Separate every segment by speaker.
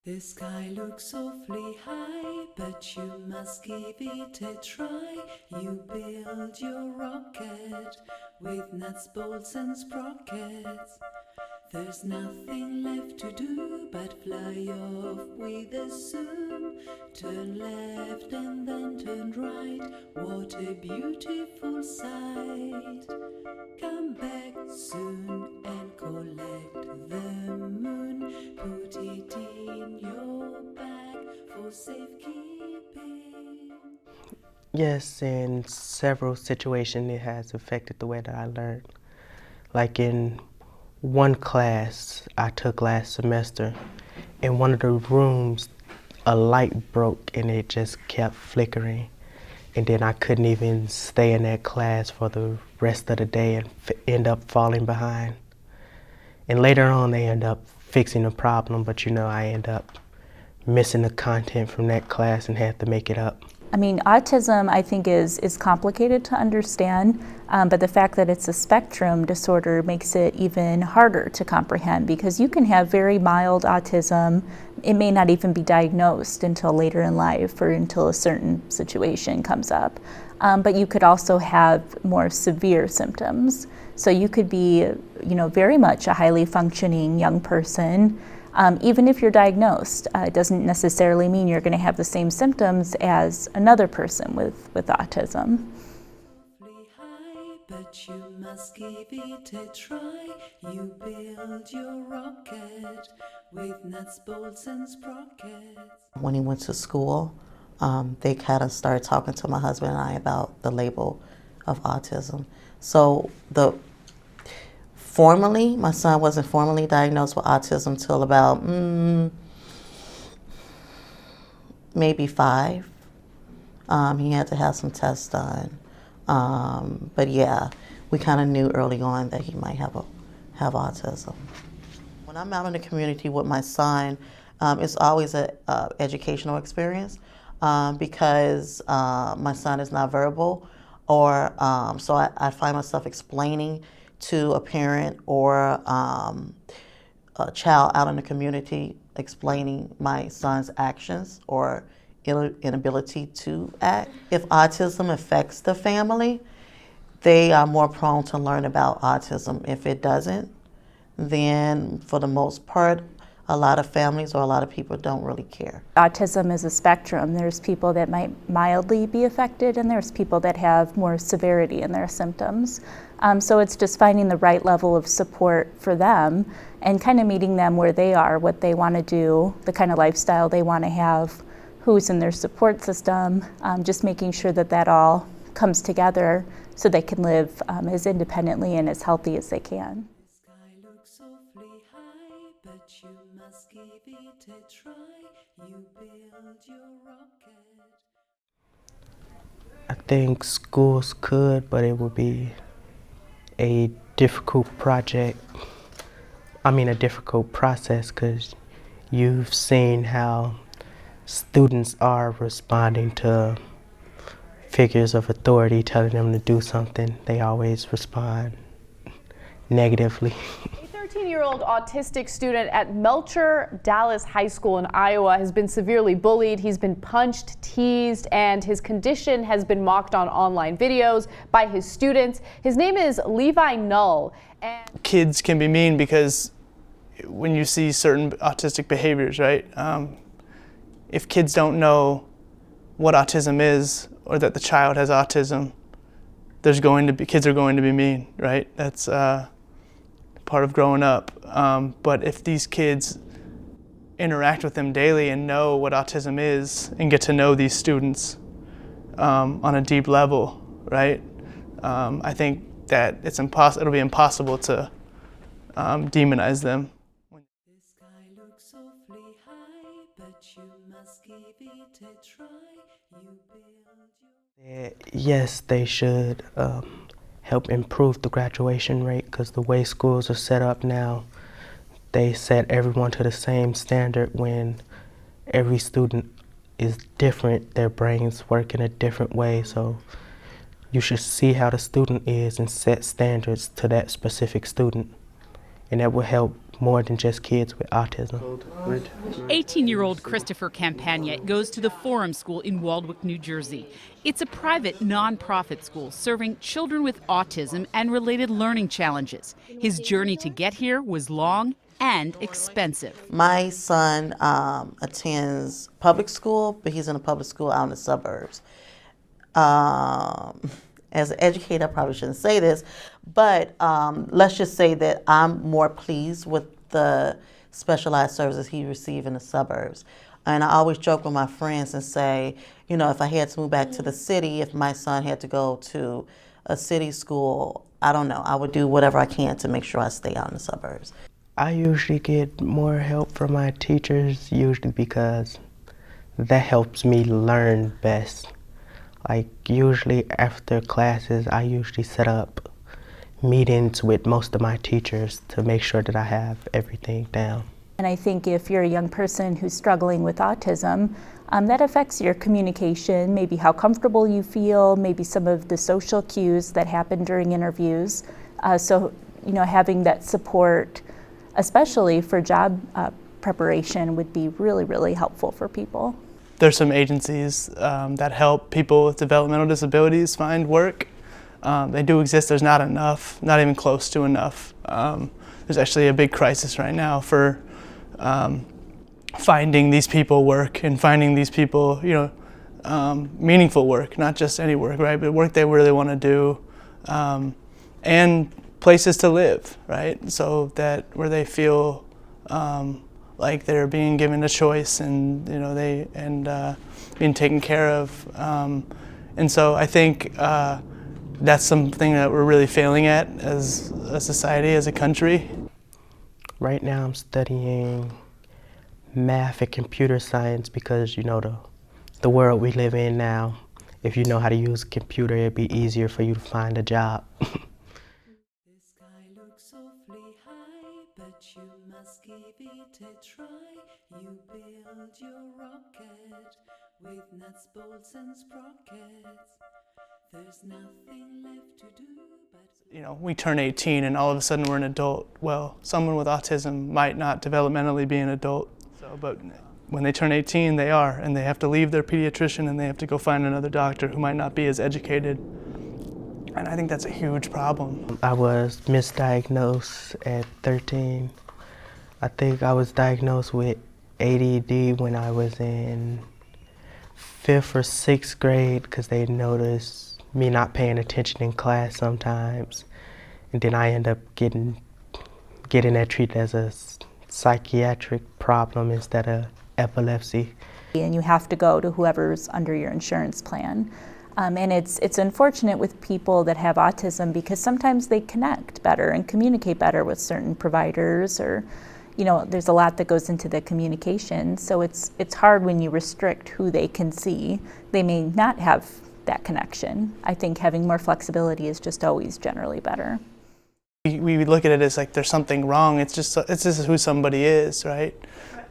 Speaker 1: The sky looks awfully high, but you must give it a try. You build your rocket with nuts, bolts and sprockets. There's nothing left to do but fly off with a zoom. Turn left and then turn right, what a beautiful sight. Come back soon and collect the moon. Put it in your bag for safekeeping.
Speaker 2: Yes, in several situations it has affected the way that I learned. Like in one class I took last semester, in one of the rooms a light broke and it just kept flickering. And then I couldn't even stay in that class for the rest of the day and end up falling behind. And later on they end up fixing the problem, but I end up missing the content from that class and had to make it up.
Speaker 3: I mean, autism, I think, is complicated to understand, but the fact that it's a spectrum disorder makes it even harder to comprehend, because you can have very mild autism. It may not even be diagnosed until later in life or until a certain situation comes up. But you could also have more severe symptoms. So you could be, very much a highly functioning young person. Even if you're diagnosed, it doesn't necessarily mean you're going to have the same symptoms as another person with autism.
Speaker 1: But you must give it a try. You build your rocket with nuts, bolts and sprockets.
Speaker 4: When he went to school, they kind of started talking to my husband and I about the label of autism. So formally, my son wasn't formally diagnosed with autism until about maybe 5. He had to have some tests done. But yeah, we kind of knew early on that he might have autism. When I'm out in the community with my son, it's always an educational experience because my son is not verbal, or so I find myself explaining to a parent or a child out in the community, explaining my son's actions or inability to act. If autism affects the family, they are more prone to learn about autism. If it doesn't, then for the most part, a lot of families or a lot of people don't really care.
Speaker 3: Autism is a spectrum. There's people that might mildly be affected, and there's people that have more severity in their symptoms. So it's just finding the right level of support for them and kind of meeting them where they are, what they want to do, the kind of lifestyle they want to have, who's in their support system, just making sure that all comes together so they can live as independently and as healthy as they can.
Speaker 1: The sky looks awfully high, but you must give it a try. You build your rocket.
Speaker 2: I think schools could, but it would be a difficult project. A difficult process, because you've seen how students are responding to figures of authority telling them to do something. They always respond negatively.
Speaker 5: A 13-year-old autistic student at Melcher Dallas High School in Iowa has been severely bullied. He's been punched, teased, and his condition has been mocked on online videos by his students. His name is Levi Null. And
Speaker 6: kids can be mean because when you see certain autistic behaviors, right? If kids don't know what autism is or that the child has autism, kids are going to be mean, right? That's part of growing up. But if these kids interact with them daily and know what autism is and get to know these students on a deep level, right? I think that it'll be impossible to demonize them.
Speaker 1: The sky looks awfully high, but you must give it a try. You build your...
Speaker 2: Yes, they should help improve the graduation rate, because the way schools are set up now, they set everyone to the same standard when every student is different. Their brains work in a different way, so you should see how the student is and set standards to that specific student. And that will help more than just kids with autism.
Speaker 7: 18-year-old Christopher Campagna goes to the Forum School in Waldwick, New Jersey. It's a private, nonprofit school serving children with autism and related learning challenges. His journey to get here was long and expensive.
Speaker 4: My son attends public school, but he's in a public school out in the suburbs. As an educator, I probably shouldn't say this, but let's just say that I'm more pleased with the specialized services he receives in the suburbs. And I always joke with my friends and say, you know, if I had to move back to the city, if my son had to go to a city school, I don't know, I would do whatever I can to make sure I stay out in the suburbs.
Speaker 2: I usually get more help from my teachers, usually because that helps me learn best. Like usually after classes, I usually set up meetings with most of my teachers to make sure that I have everything down.
Speaker 3: And I think if you're a young person who's struggling with autism, that affects your communication, maybe how comfortable you feel, maybe some of the social cues that happen during interviews. So, you know, having that support, especially for job preparation, would be really, really helpful for people.
Speaker 6: There's some agencies that help people with developmental disabilities find work. They do exist. There's not enough, not even close to enough. There's actually a big crisis right now for finding these people work and finding these people, you know, meaningful work, not just any work, right? But work they really want to do, and places to live, right? So that where they feel like they're being given a choice, and you know being taken care of, and so I think that's something that we're really failing at as a society, as a country.
Speaker 2: Right now I'm studying math and computer science because, you know, the world we live in now, if you know how to use a computer, it'd be easier for you to find a job.
Speaker 1: The sky looks awfully high, but you must give it a try. You build your rocket with nuts, bolts and sprockets. There's nothing left to do but...
Speaker 6: You know, we turn 18 and all of a sudden we're an adult. Well, someone with autism might not developmentally be an adult, but when they turn 18, they are, and they have to leave their pediatrician and they have to go find another doctor who might not be as educated. And I think that's a huge problem.
Speaker 2: I was misdiagnosed at 13. I think I was diagnosed with ADD when I was in 5th or 6th grade because they noticed me not paying attention in class sometimes. And then I end up getting that treated as a psychiatric problem instead of epilepsy.
Speaker 3: And you have to go to whoever's under your insurance plan. And it's unfortunate with people that have autism because sometimes they connect better and communicate better with certain providers, or, you know, there's a lot that goes into the communication. So it's hard when you restrict who they can see. They may not have that connection. I think having more flexibility is just always generally better.
Speaker 6: We look at it as like there's something wrong. It's just this is who somebody is, right?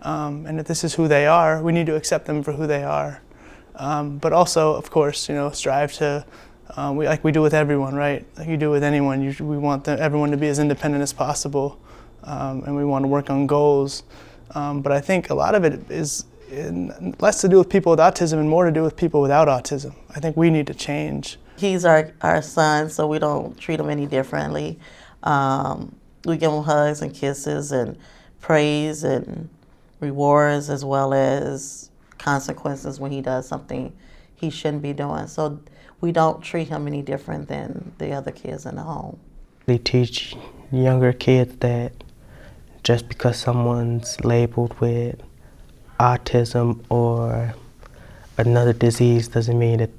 Speaker 6: And if this is who they are, we need to accept them for who they are. But also, of course, you know, strive to, like we do with everyone, right? Like you do with anyone. We want everyone to be as independent as possible, and we want to work on goals. But I think a lot of it is less to do with people with autism and more to do with people without autism. I think we need to change.
Speaker 4: He's our son, so we don't treat him any differently. We give him hugs and kisses and praise and rewards, as well as consequences when he does something he shouldn't be doing. So we don't treat him any different than the other kids in the home.
Speaker 2: They teach younger kids that just because someone's labeled with autism or another disease doesn't mean that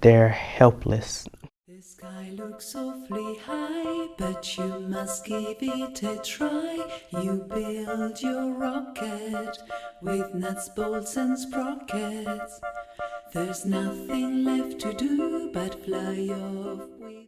Speaker 2: they're helpless.
Speaker 1: The sky looks awfully high, but you must give it a try. You build your rocket with nuts, bolts and sprockets. There's nothing left to do but fly off with...